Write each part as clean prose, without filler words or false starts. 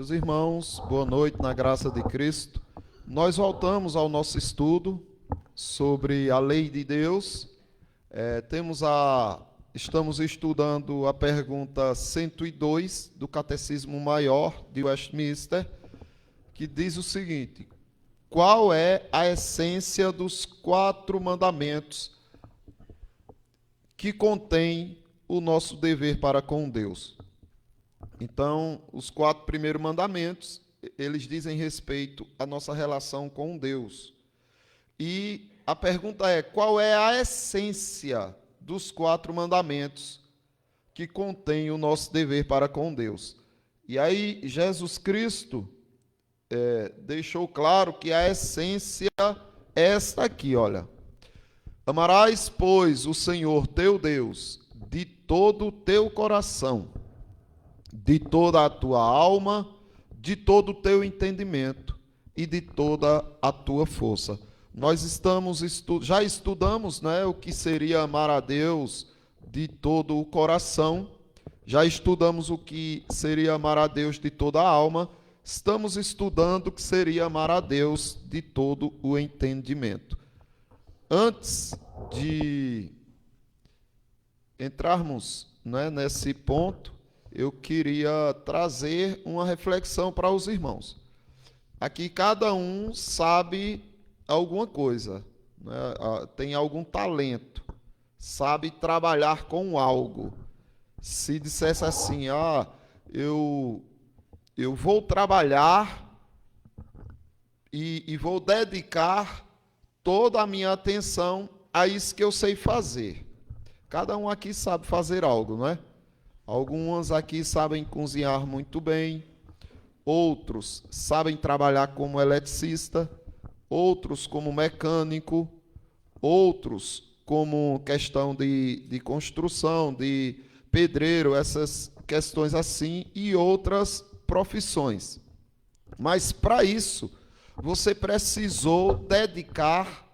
Meus irmãos, boa noite na graça de Cristo. Nós voltamos ao nosso estudo sobre a lei de Deus. Estamos estudando a pergunta 102 do Catecismo Maior de Westminster, que diz o seguinte: qual é a essência dos 4 mandamentos que contém o nosso dever para com Deus? Então, os 4 primeiros mandamentos, eles dizem respeito à nossa relação com Deus. E a pergunta é: qual é a essência dos 4 mandamentos que contém o nosso dever para com Deus? E aí, Jesus Cristo deixou claro que a essência é esta aqui, olha. Amarás, pois, o Senhor teu Deus de todo o teu coração, de toda a tua alma, de todo o teu entendimento e de toda a tua força. Nós já estudamos, né, o que seria amar a Deus de todo o coração, já estudamos o que seria amar a Deus de toda a alma, estamos estudando o que seria amar a Deus de todo o entendimento. Antes de entrarmos, né, nesse ponto, eu queria trazer uma reflexão para os irmãos. Aqui cada um sabe alguma coisa, né? Tem algum talento, sabe trabalhar com algo. Se dissesse assim, eu vou trabalhar e vou dedicar toda a minha atenção a isso que eu sei fazer. Cada um aqui sabe fazer algo, não é? Algumas aqui sabem cozinhar muito bem, outros sabem trabalhar como eletricista, outros como mecânico, outros como questão de construção, de pedreiro, essas questões assim, e outras profissões. Mas para isso, você precisou dedicar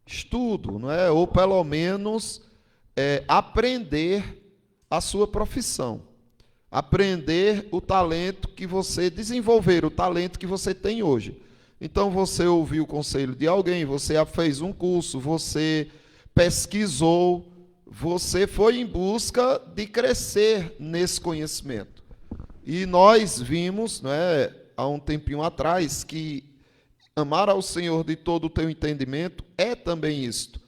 estudo, não é? Ou pelo menos aprender a sua profissão, aprender o talento que você desenvolver, o talento que você tem hoje. Então você ouviu o conselho de alguém, você fez um curso, você pesquisou, você foi em busca de crescer nesse conhecimento. E nós vimos, né, há um tempinho atrás, que amar ao Senhor de todo o teu entendimento é também isto.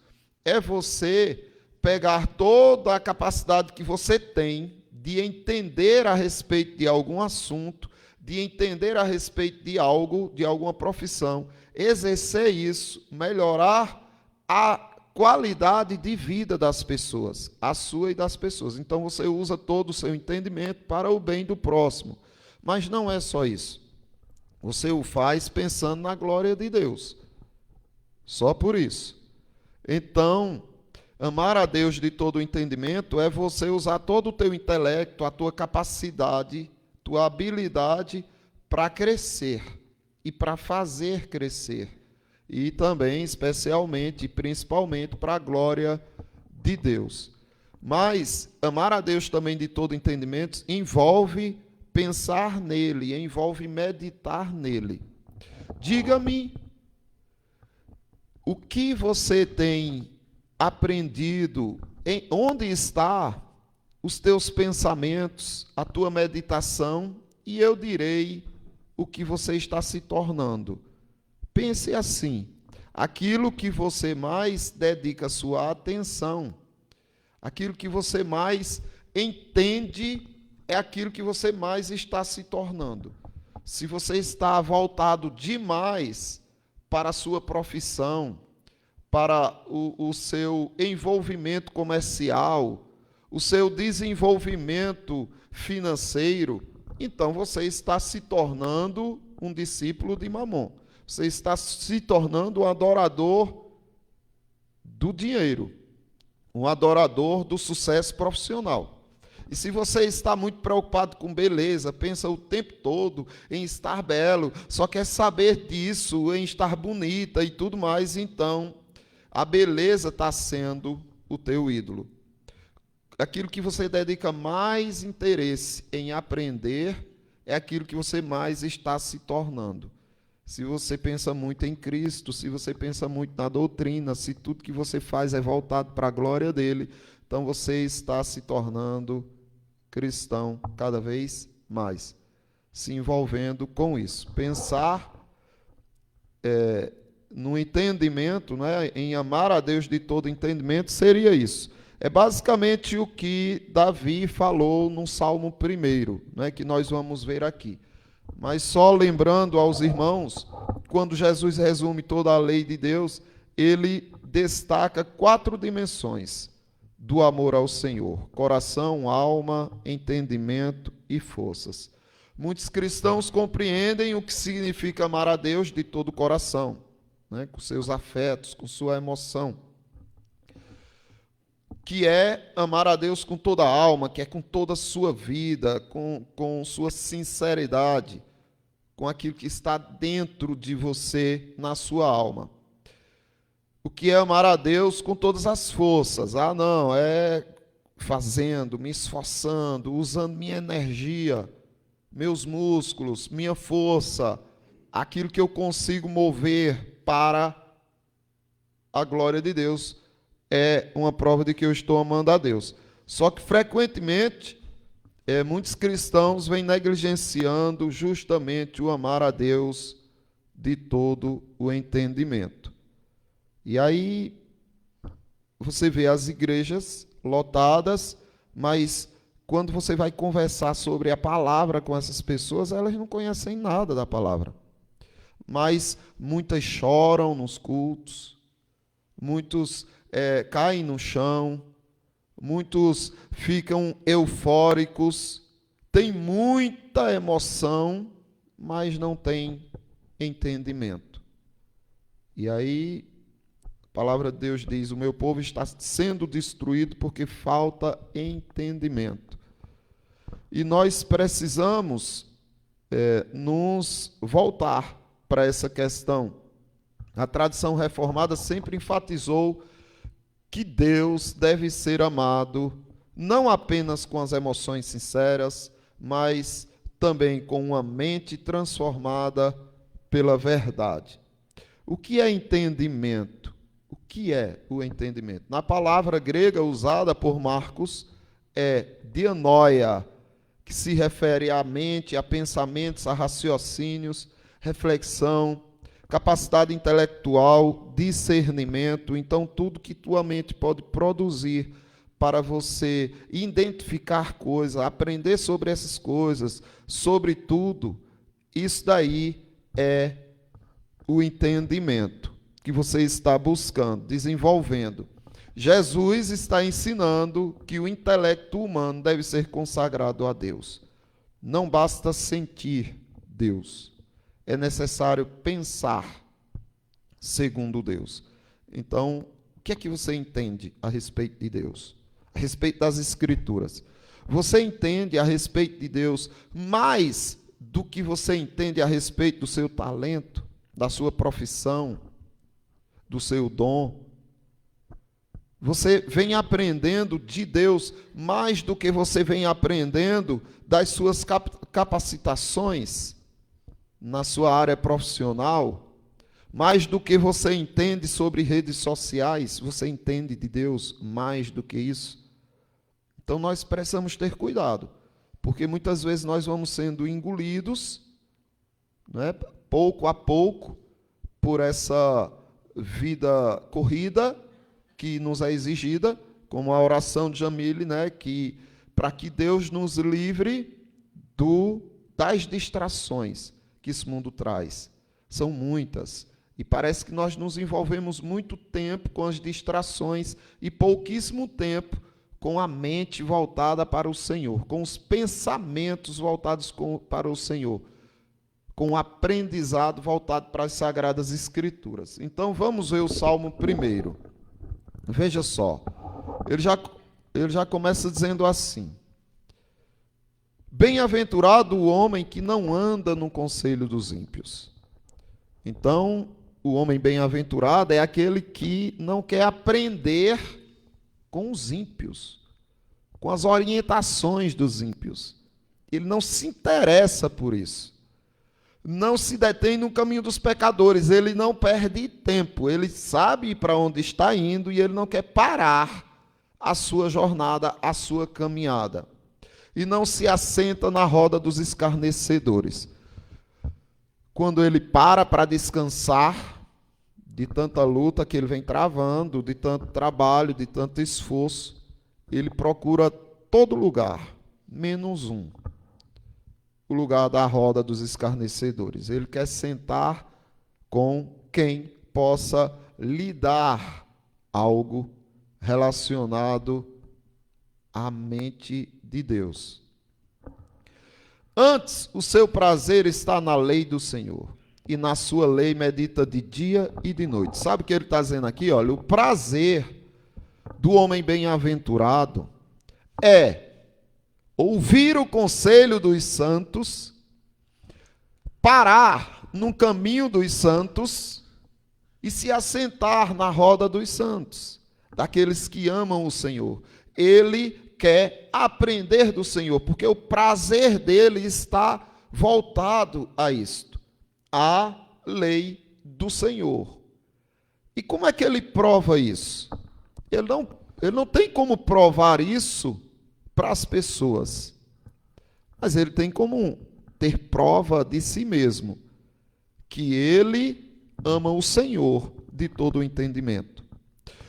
É você pegar toda a capacidade que você tem de entender a respeito de algum assunto, de entender a respeito de algo, de alguma profissão, exercer isso, melhorar a qualidade de vida das pessoas, a sua e das pessoas. Então você usa todo o seu entendimento para o bem do próximo. Mas não é só isso. Você o faz pensando na glória de Deus. Só por isso. Então, amar a Deus de todo o entendimento é você usar todo o teu intelecto, a tua capacidade, tua habilidade para crescer e para fazer crescer. E também, especialmente, principalmente, para a glória de Deus. Mas amar a Deus também de todo entendimento envolve pensar nele, envolve meditar nele. Diga-me o que você tem aprendido, onde está os teus pensamentos, a tua meditação, e eu direi o que você está se tornando. Pense assim: aquilo que você mais dedica sua atenção, aquilo que você mais entende, é aquilo que você mais está se tornando. Se você está voltado demais para a sua profissão, para o seu envolvimento comercial, o seu desenvolvimento financeiro, então você está se tornando um discípulo de Mamon. Você está se tornando um adorador do dinheiro, um adorador do sucesso profissional. E se você está muito preocupado com beleza, pensa o tempo todo em estar belo, só quer saber disso, em estar bonita e tudo mais, então a beleza está sendo o teu ídolo. Aquilo que você dedica mais interesse em aprender é aquilo que você mais está se tornando. Se você pensa muito em Cristo, se você pensa muito na doutrina, se tudo que você faz é voltado para a glória dele, então você está se tornando cristão cada vez mais, se envolvendo com isso. Pensar no entendimento, né, em amar a Deus de todo entendimento, seria isso. É basicamente o que Davi falou no Salmo 1, né, que nós vamos ver aqui. Mas só lembrando aos irmãos, quando Jesus resume toda a lei de Deus, ele destaca 4 dimensões do amor ao Senhor: coração, alma, entendimento e forças. Muitos cristãos compreendem o que significa amar a Deus de todo o coração, né, com seus afetos, com sua emoção, que é amar a Deus com toda a alma, que é com toda a sua vida, com sua sinceridade, com aquilo que está dentro de você, na sua alma. O que é amar a Deus com todas as forças? Ah, não, é fazendo, me esforçando, usando minha energia, meus músculos, minha força, aquilo que eu consigo mover para a glória de Deus, é uma prova de que eu estou amando a Deus. Só que, frequentemente, muitos cristãos vêm negligenciando justamente o amar a Deus de todo o entendimento. E aí, você vê as igrejas lotadas, mas quando você vai conversar sobre a palavra com essas pessoas, elas não conhecem nada da palavra. Mas muitas choram nos cultos, muitos caem no chão, muitos ficam eufóricos, tem muita emoção, mas não tem entendimento. E aí, a palavra de Deus diz: o meu povo está sendo destruído porque falta entendimento. E nós precisamos nos voltar para essa questão. A tradição reformada sempre enfatizou que Deus deve ser amado não apenas com as emoções sinceras, mas também com uma mente transformada pela verdade. O que é entendimento? O que é o entendimento? Na palavra grega usada por Marcos é dianoia, que se refere à mente, a pensamentos, a raciocínios, reflexão, capacidade intelectual, discernimento. Então, tudo que tua mente pode produzir para você identificar coisas, aprender sobre essas coisas, sobre tudo, isso daí é o entendimento que você está buscando, desenvolvendo. Jesus está ensinando que o intelecto humano deve ser consagrado a Deus. Não basta sentir Deus. É necessário pensar segundo Deus. Então, o que é que você entende a respeito de Deus? A respeito das Escrituras. Você entende a respeito de Deus mais do que você entende a respeito do seu talento, da sua profissão, do seu dom? Você vem aprendendo de Deus mais do que você vem aprendendo das suas capacitações na sua área profissional, mais do que você entende sobre redes sociais, você entende de Deus mais do que isso? Então nós precisamos ter cuidado, porque muitas vezes nós vamos sendo engolidos, né, pouco a pouco, por essa vida corrida que nos é exigida, como a oração de Jamile, né, que para que Deus nos livre das distrações que esse mundo traz. São muitas. E parece que nós nos envolvemos muito tempo com as distrações e pouquíssimo tempo com a mente voltada para o Senhor, com os pensamentos voltados para o Senhor, com o aprendizado voltado para as Sagradas Escrituras. Então vamos ver o Salmo 1. Veja só, ele já começa dizendo assim: bem-aventurado o homem que não anda no conselho dos ímpios. Então, o homem bem-aventurado é aquele que não quer aprender com os ímpios, com as orientações dos ímpios. Ele não se interessa por isso. Não se detém no caminho dos pecadores. Ele não perde tempo. Ele sabe para onde está indo e ele não quer parar a sua jornada, a sua caminhada. E não se assenta na roda dos escarnecedores. Quando ele para descansar de tanta luta que ele vem travando, de tanto trabalho, de tanto esforço, ele procura todo lugar, menos um. O lugar da roda dos escarnecedores. Ele quer sentar com quem possa lhe dar algo relacionado à mente de Deus. Antes, o seu prazer está na lei do Senhor, e na sua lei medita de dia e de noite. Sabe o que ele está dizendo aqui? Olha, o prazer do homem bem-aventurado é ouvir o conselho dos santos, parar no caminho dos santos e se assentar na roda dos santos, daqueles que amam o Senhor. Ele quer aprender do Senhor, porque o prazer dele está voltado a isto, a lei do Senhor. E como é que ele prova isso? Ele não tem como provar isso para as pessoas, mas ele tem como ter prova de si mesmo, que ele ama o Senhor de todo o entendimento.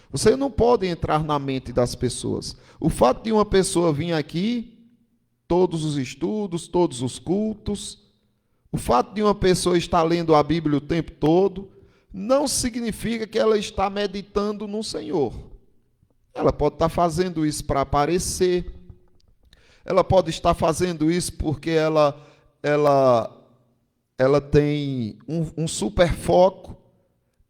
Você não pode entrar na mente das pessoas. O fato de uma pessoa vir aqui, todos os estudos, todos os cultos, o fato de uma pessoa estar lendo a Bíblia o tempo todo, não significa que ela está meditando no Senhor. Ela pode estar fazendo isso para aparecer, ela pode estar fazendo isso porque ela tem um super foco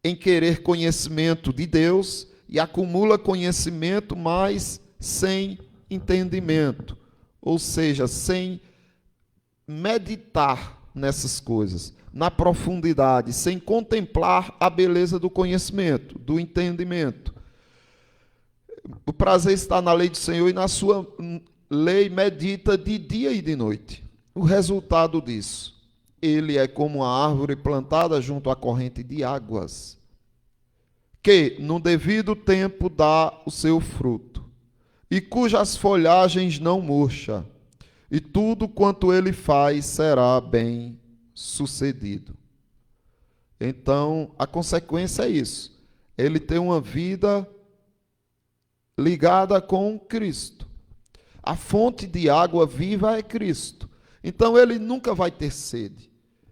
em querer conhecimento de Deus e acumula conhecimento, mas sem entendimento, ou seja, sem meditar nessas coisas, na profundidade, sem contemplar a beleza do conhecimento, do entendimento. O prazer está na lei do Senhor e na sua lei medita de dia e de noite. O resultado disso, ele é como a árvore plantada junto à corrente de águas, que no devido tempo dá o seu fruto, e cujas folhagens não murcha, e tudo quanto ele faz será bem sucedido. Então, a consequência é isso. Ele tem uma vida ligada com Cristo. A fonte de água viva é Cristo. Então, ele nunca vai ter sede.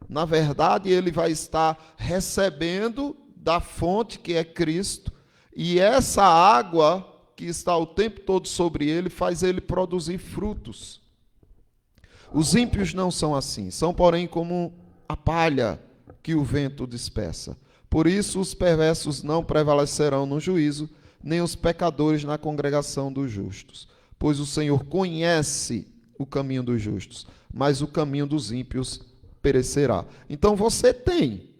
Na verdade, ele vai estar recebendo da fonte que é Cristo, e essa água que está o tempo todo sobre ele faz ele produzir frutos. Os ímpios não são assim, são, porém, como a palha que o vento dispersa. Por isso, os perversos não prevalecerão no juízo, nem os pecadores na congregação dos justos. Pois o Senhor conhece o caminho dos justos, mas o caminho dos ímpios perecerá. Então, você tem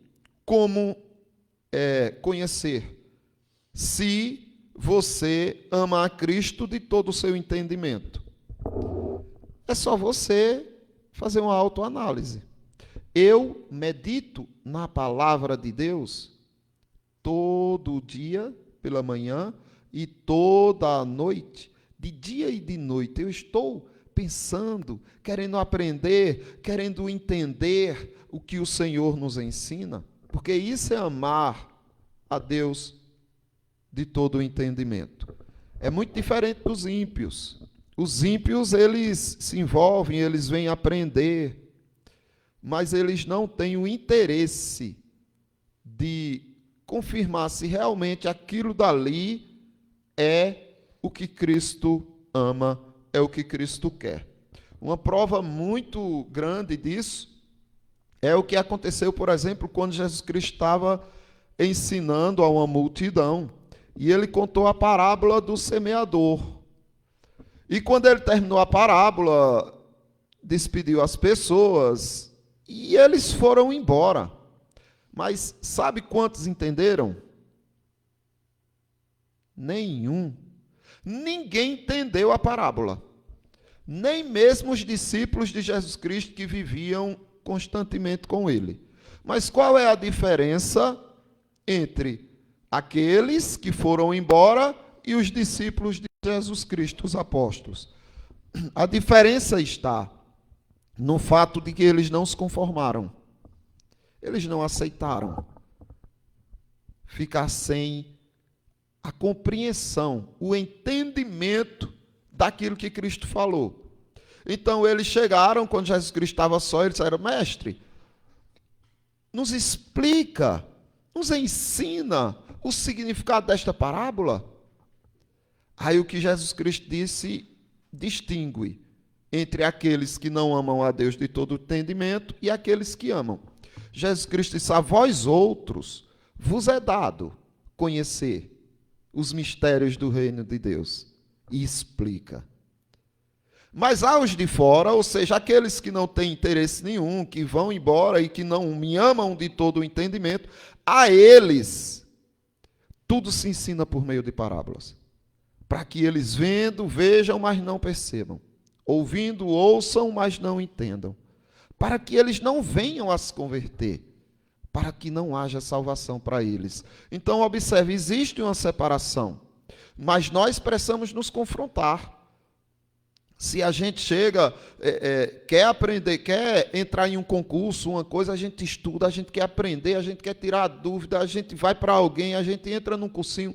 como conhecer se você ama a Cristo de todo o seu entendimento. É só você fazer uma autoanálise. Eu medito na palavra de Deus todo dia pela manhã e toda a noite, de dia e de noite. Eu estou pensando, querendo aprender, querendo entender o que o Senhor nos ensina, porque isso é amar a Deus de todo o entendimento. É muito diferente dos ímpios. Os ímpios, eles se envolvem, eles vêm aprender, mas eles não têm o interesse de confirmar se realmente aquilo dali é o que Cristo ama, é o que Cristo quer. Uma prova muito grande disso é o que aconteceu, por exemplo, quando Jesus Cristo estava ensinando a uma multidão, e ele contou a parábola do semeador. E quando ele terminou a parábola, despediu as pessoas e eles foram embora. Mas sabe quantos entenderam? Nenhum. Ninguém entendeu a parábola. nem mesmo os discípulos de Jesus Cristo que viviam constantemente com ele. Mas qual é a diferença entre aqueles que foram embora e os discípulos de Jesus Cristo, os apóstolos? A diferença está no fato de que eles não se conformaram. Eles não aceitaram ficar sem a compreensão, o entendimento daquilo que Cristo falou. Então eles chegaram, quando Jesus Cristo estava só, eles disseram: mestre, nos explica, nos ensina o significado desta parábola. Aí o que Jesus Cristo disse distingue entre aqueles que não amam a Deus de todo entendimento e aqueles que amam. Jesus Cristo disse: a vós outros vos é dado conhecer os mistérios do reino de Deus. E explica. Mas aos de fora, ou seja, aqueles que não têm interesse nenhum, que vão embora e que não me amam de todo o entendimento, a eles tudo se ensina por meio de parábolas. Para que eles vendo, vejam, mas não percebam. Ouvindo, ouçam, mas não entendam. Para que eles não venham a se converter. Para que não haja salvação para eles. Então, observe, existe uma separação. Mas nós precisamos nos confrontar. Se a gente chega, quer aprender, quer entrar em um concurso, uma coisa, a gente estuda, a gente quer aprender, a gente quer tirar a dúvida, a gente vai para alguém, a gente entra num cursinho.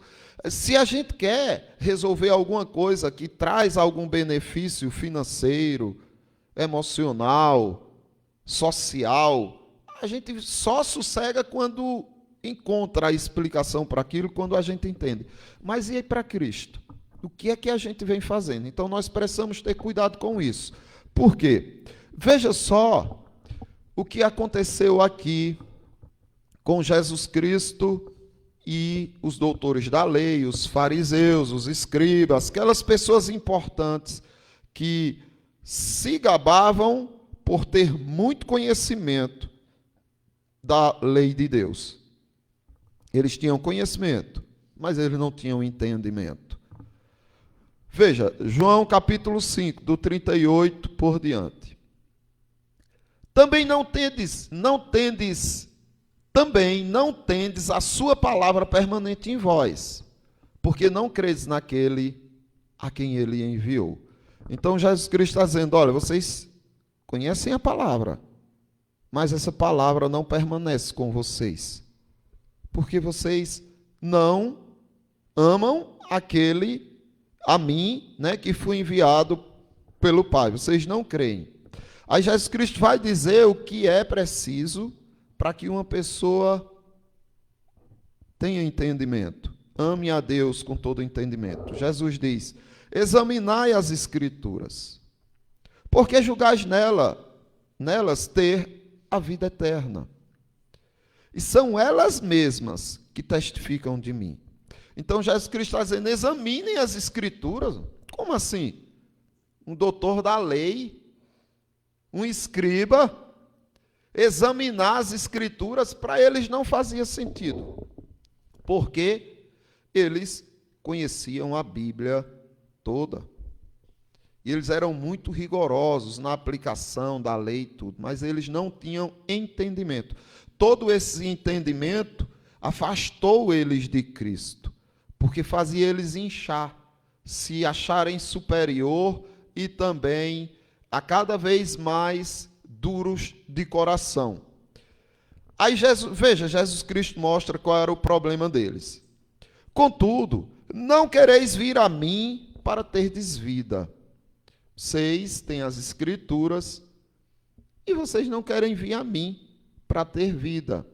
Se a gente quer resolver alguma coisa que traz algum benefício financeiro, emocional, social, a gente só sossega quando encontra a explicação para aquilo, quando a gente entende. Mas e aí para Cristo? O que é que a gente vem fazendo? Então nós precisamos ter cuidado com isso. Por quê? Veja só o que aconteceu aqui com Jesus Cristo e os doutores da lei, os fariseus, os escribas, aquelas pessoas importantes que se gabavam por ter muito conhecimento da lei de Deus. Eles tinham conhecimento, mas eles não tinham entendimento. Veja, João capítulo 5, do 38 por diante. Também não tendes a sua palavra permanente em vós, porque não credes naquele a quem ele enviou. Então Jesus Cristo está dizendo: olha, vocês conhecem a palavra, mas essa palavra não permanece com vocês, porque vocês não amam aquele a mim, né, que fui enviado pelo Pai. Vocês não creem. Aí Jesus Cristo vai dizer o que é preciso para que uma pessoa tenha entendimento. Ame a Deus com todo entendimento. Jesus diz: examinai as Escrituras, porque julgais nelas ter a vida eterna. E são elas mesmas que testificam de mim. Então Jesus Cristo está dizendo: examinem as Escrituras. Como assim? Um doutor da lei, um escriba, examinar as Escrituras, para eles não fazia sentido. Porque eles conheciam a Bíblia toda. E eles eram muito rigorosos na aplicação da lei e tudo, mas eles não tinham entendimento. Todo esse entendimento afastou eles de Cristo, porque fazia eles inchar, se acharem superior e também a cada vez mais duros de coração. Aí Jesus Cristo mostra qual era o problema deles. Contudo, não quereis vir a mim para terdes vida. Vocês têm as Escrituras e vocês não querem vir a mim para ter vida.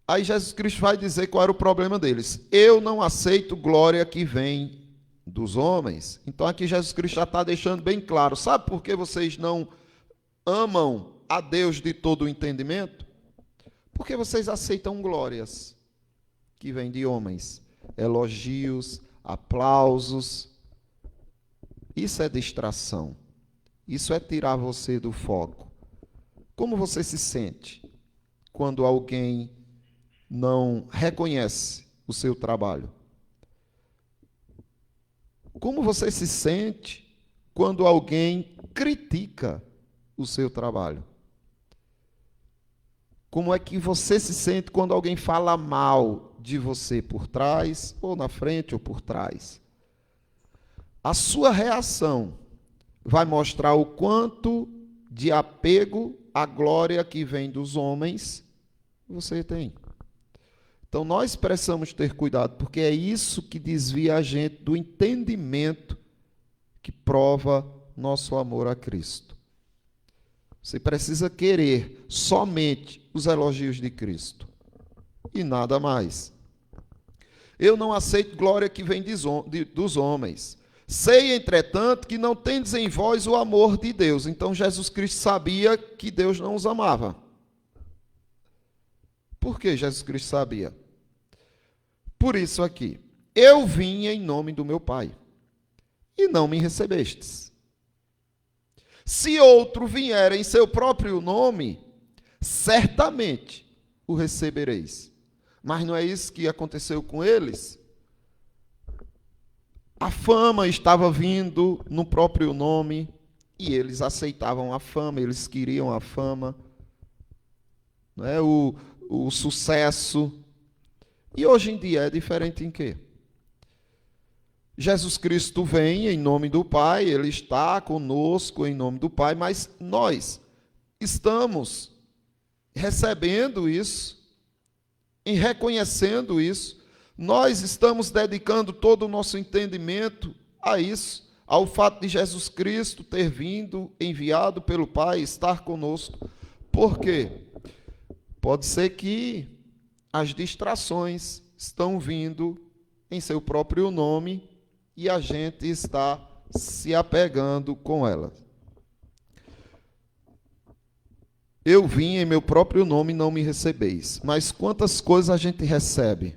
Aí Jesus Cristo vai dizer qual era o problema deles. Eu não aceito glória que vem dos homens. Então aqui Jesus Cristo já está deixando bem claro. Sabe por que vocês não amam a Deus de todo o entendimento? Porque vocês aceitam glórias que vêm de homens. Elogios, aplausos. Isso é distração. Isso é tirar você do foco. Como você se sente quando alguém não reconhece o seu trabalho? Como você se sente quando alguém critica o seu trabalho? Como é que você se sente quando alguém fala mal de você por trás, ou na frente, ou por trás? A sua reação vai mostrar o quanto de apego à glória que vem dos homens você tem. Então nós precisamos ter cuidado, porque é isso que desvia a gente do entendimento que prova nosso amor a Cristo. Você precisa querer somente os elogios de Cristo e nada mais. Eu não aceito glória que vem dos homens. Sei, entretanto, que não tendes em vós o amor de Deus. Então Jesus Cristo sabia que Deus não os amava. Por que Jesus Cristo sabia? Por isso aqui, eu vim em nome do meu Pai, e não me recebestes. Se outro vier em seu próprio nome, certamente o recebereis. Mas não é isso que aconteceu com eles? A fama estava vindo no próprio nome, e eles aceitavam a fama, eles queriam a fama, não é? O sucesso. E hoje em dia é diferente em quê? Jesus Cristo vem em nome do Pai, Ele está conosco em nome do Pai, mas nós estamos recebendo isso, e reconhecendo isso, nós estamos dedicando todo o nosso entendimento a isso, ao fato de Jesus Cristo ter vindo, enviado pelo Pai, estar conosco. Por quê? Pode ser que as distrações estão vindo em seu próprio nome e a gente está se apegando com elas. Eu vim em meu próprio nome e não me recebeis. Mas quantas coisas a gente recebe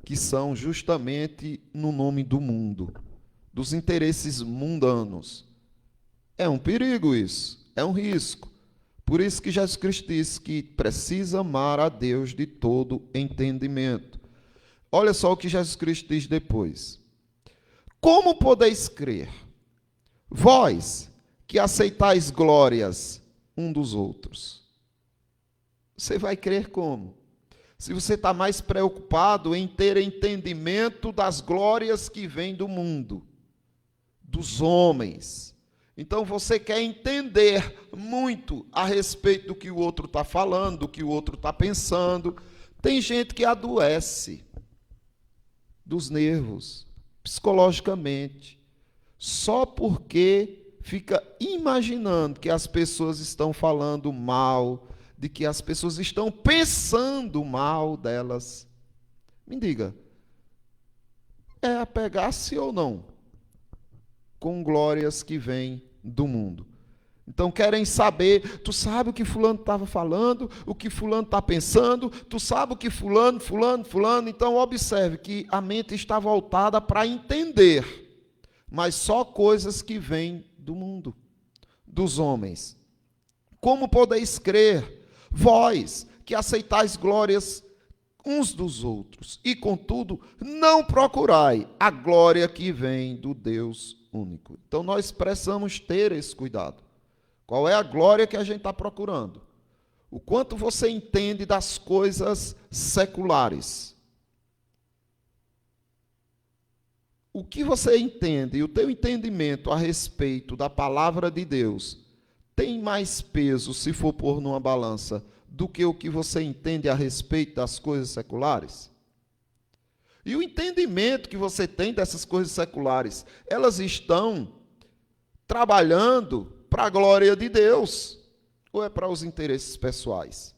que são justamente no nome do mundo, dos interesses mundanos? É um perigo isso, é um risco. Por isso que Jesus Cristo disse que precisa amar a Deus de todo entendimento. Olha só o que Jesus Cristo diz depois. Como podeis crer, vós que aceitais glórias um dos outros? Você vai crer como? Se você está mais preocupado em ter entendimento das glórias que vêm do mundo, dos homens. Então você quer entender muito a respeito do que o outro está falando, do que o outro está pensando. Tem gente que adoece dos nervos, psicologicamente, só porque fica imaginando que as pessoas estão falando mal, de que as pessoas estão pensando mal delas. Me diga, é apegar-se ou não com glórias que vêm do mundo? Então querem saber, tu sabe o que fulano estava falando, o que fulano está pensando, tu sabe o que fulano, então observe que a mente está voltada para entender, mas só coisas que vêm do mundo, dos homens. Como podeis crer, vós que aceitais glórias uns dos outros, e contudo não procurai a glória que vem do Deus único? Então nós precisamos ter esse cuidado. Qual é a glória que a gente está procurando? O quanto você entende das coisas seculares? O que você entende, e o teu entendimento a respeito da palavra de Deus, tem mais peso, se for pôr numa balança, do que o que você entende a respeito das coisas seculares? E o entendimento que você tem dessas coisas seculares, elas estão trabalhando para a glória de Deus, ou é para os interesses pessoais?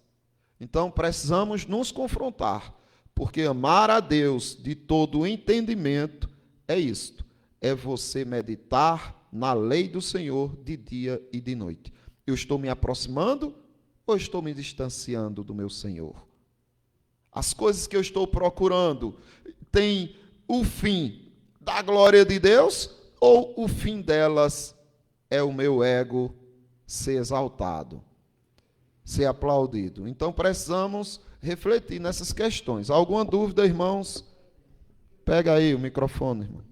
Então precisamos nos confrontar, porque amar a Deus de todo o entendimento é isto, é você meditar na lei do Senhor de dia e de noite. Eu estou me aproximando ou estou me distanciando do meu Senhor? As coisas que eu estou procurando têm o fim da glória de Deus, ou o fim delas é o meu ego ser exaltado, ser aplaudido? Então precisamos refletir nessas questões. Alguma dúvida, irmãos? Pega aí o microfone, irmão.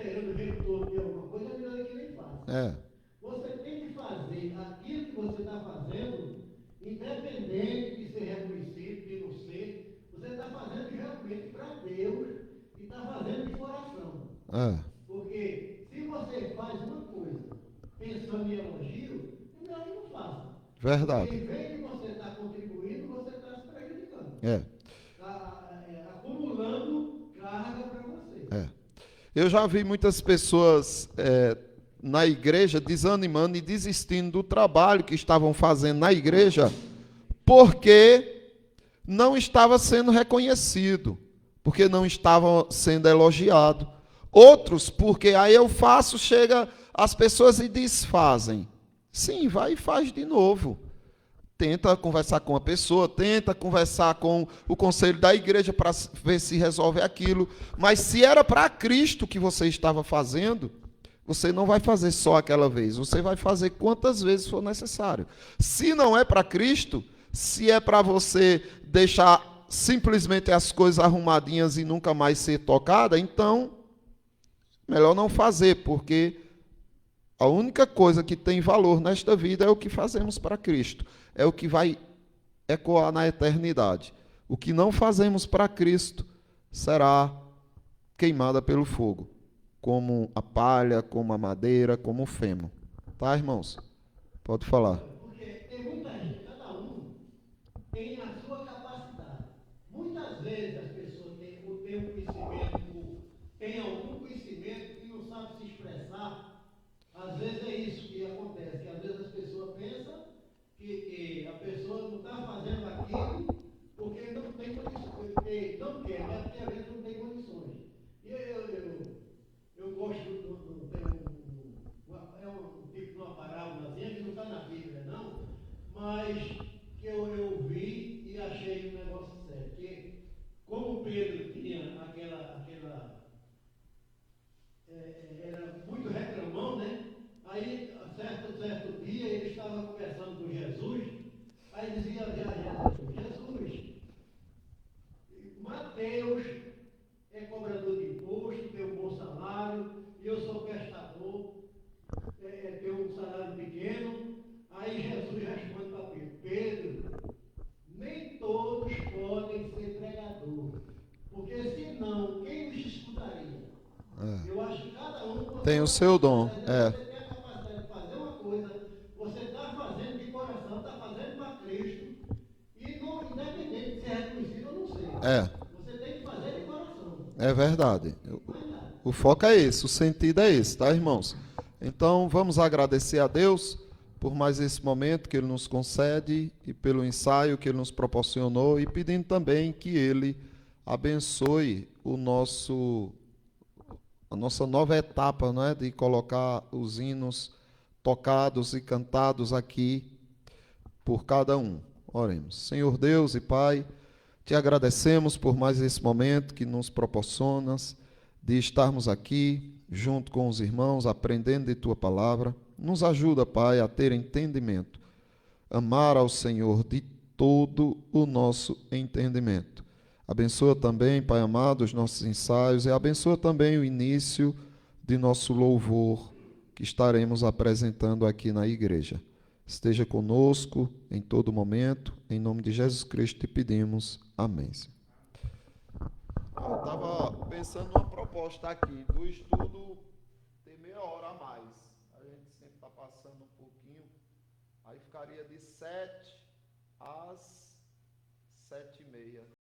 esperando o retorno de alguma coisa, é melhor que nem faça. É, Você tem que fazer aquilo que você está fazendo, independente de ser reconhecido, de não ser. Você está fazendo realmente para Deus e está fazendo de coração. é, Porque se você faz uma coisa pensando em elogio, é melhor que não faça. Porque verdade. em vez de você estar contribuindo, você está se prejudicando. É, Está acumulando carga para você. é. Eu já vi muitas pessoas na igreja desanimando e desistindo do trabalho que estavam fazendo na igreja porque não estava sendo reconhecido, porque não estava sendo elogiado. Outros, porque aí eu faço, chega as pessoas e desfazem. Sim, vai e faz de novo. Tenta conversar com a pessoa, tenta conversar com o conselho da igreja para ver se resolve aquilo. Mas se era para Cristo que você estava fazendo, você não vai fazer só aquela vez, você vai fazer quantas vezes for necessário. Se não é para Cristo, se é para você deixar simplesmente as coisas arrumadinhas e nunca mais ser tocada, então melhor não fazer, porque a única coisa que tem valor nesta vida é o que fazemos para Cristo. É o que vai ecoar na eternidade. O que não fazemos para Cristo será queimada pelo fogo, como a palha, como a madeira, como o feno. Tá, irmãos? Pode falar. Porque tem muita gente, cada um tem a sua capacidade. Muitas vezes as pessoas têm um conhecimento, têm algum conhecimento e não sabem se expressar. Às vezes é isso que acontece, que às vezes as pessoas pensam que a pessoa não está fazendo aquilo porque não tem condições, porque não quer, né? Porque às vezes não tem condições. E eu gosto é um tipo de uma parábolazinha que não está na Bíblia, não, mas que eu vi e achei um negócio sério. Que como Pedro tinha era muito reclamão, né? Aí, certo dia, ele estava conversando com Jesus, aí dizia a Jesus, Mateus é cobrador de imposto, tem um bom salário, e eu sou pescador, tenho um salário pequeno. Aí Jesus responde para Pedro, Pedro, nem todos podem ser pregador, porque senão, quem os escutaria? Eu acho que cada um com a Tem o sua seu dom. capacidade. Você tem a capacidade de fazer uma coisa, você está fazendo de coração, está fazendo para Cristo, e não, independente de ser reconhecido ou não ser. Você tem que fazer de coração. É verdade. Mais nada. O foco é esse, o sentido é esse, tá, irmãos? Então, vamos agradecer a Deus por mais esse momento que Ele nos concede e pelo ensaio que Ele nos proporcionou e pedindo também que Ele abençoe a nossa nova etapa, não é, de colocar os hinos tocados e cantados aqui por cada um. Oremos. Senhor Deus e Pai, te agradecemos por mais esse momento que nos proporcionas de estarmos aqui junto com os irmãos, aprendendo de tua palavra. Nos ajuda, Pai, a ter entendimento, amar ao Senhor de todo o nosso entendimento. Abençoa também, Pai amado, os nossos ensaios e abençoa também o início de nosso louvor que estaremos apresentando aqui na igreja. Esteja conosco em todo momento, em nome de Jesus Cristo te pedimos. Amém. Eu estava pensando numa proposta aqui do estudo ter meia hora a mais. A gente sempre está passando um pouquinho, aí ficaria de 7 às 7h30.